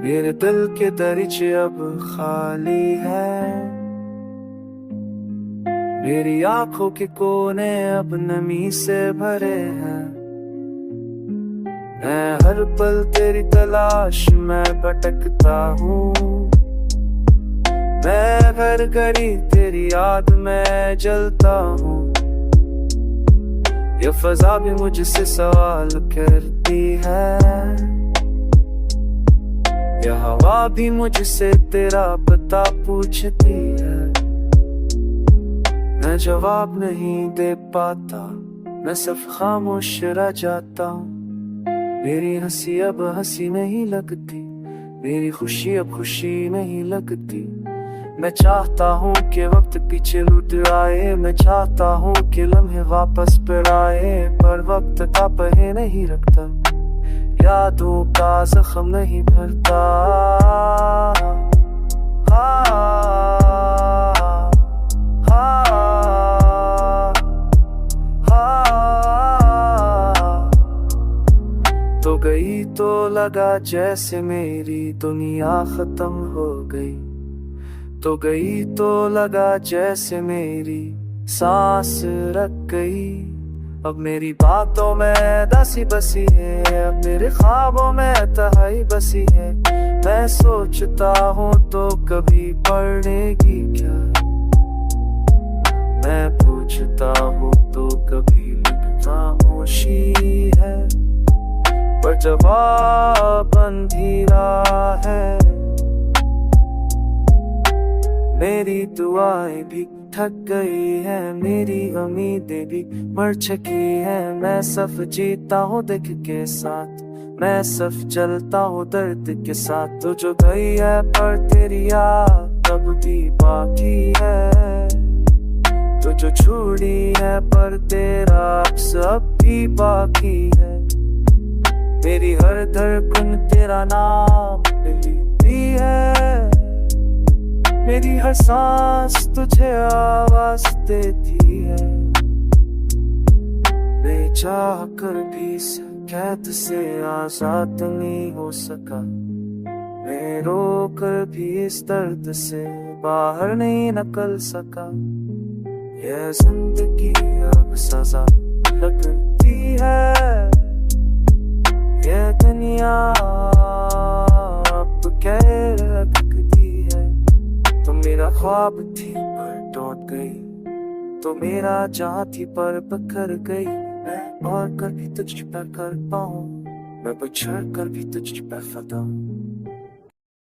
मेरे दिल के दरिचे अब खाली है, मेरी आंखों के कोने अब नमी से भरे हैं। मैं हर पल तेरी तलाश में भटकता हूँ, मैं हर घड़ी तेरी याद में जलता हूँ। ये फजा भी मुझसे सवाल करती है, यह हवा भी मुझसे तेरा पता पूछती है। मैं जवाब नहीं दे पाता, मैं सिर्फ खामोश रह जाता हूँ। मेरी हंसी अब हंसी नहीं लगती, मेरी खुशी अब खुशी नहीं लगती। मैं चाहता हूँ कि वक्त पीछे लौट आए, मैं चाहता हूँ कि लम्हे वापस पर आए, पर वक्त का पहे नहीं रखता, यादों का जख्म नहीं भरता। तो गई तो लगा जैसे मेरी दुनिया खत्म हो गई, तो गई तो लगा जैसे मेरी सांस रख गई। अब मेरी बातों में दासी बसी है, अब मेरे ख्वाबों में तन्हाई बसी है। मैं सोचता हूँ तो कभी पढ़ेगी क्या, मैं पूछता हूँ तो कभी लिखता होशी है, पर जवाब अंधेरा है। मेरी दुआएं भी थक गई है, मेरी उम्मीदें भी मर चुकी है। मैं सिर्फ जीता हूँ दिल के साथ, मैं सिर्फ चलता हूँ दर्द के साथ। तू जो गई है पर तेरी याद अब भी बाकी है, तू जो छूटी है पर तेरा अक्स अब भी बाकी है। मेरी हर धड़कन तेरा नाम लिखती है, मेरी हर सांस तुझे आवाज देती है। मैं चाह कर भी इस कैद से आजाद नहीं हो सका, मैं रो कर भी इस दर्द से बाहर नहीं निकल सका। यह जिंदगी अब सजा लगती है, यह दुनिया अब कैद लगती है। तो मेरा ख्वाब थी पर टूट गई, तो मेरा जहाँ थी पर बिखर गई। मैं और कभी तुझ पर कर पाऊँ, मैं बिछड़ कर भी तुझ पर फिदा हूँ।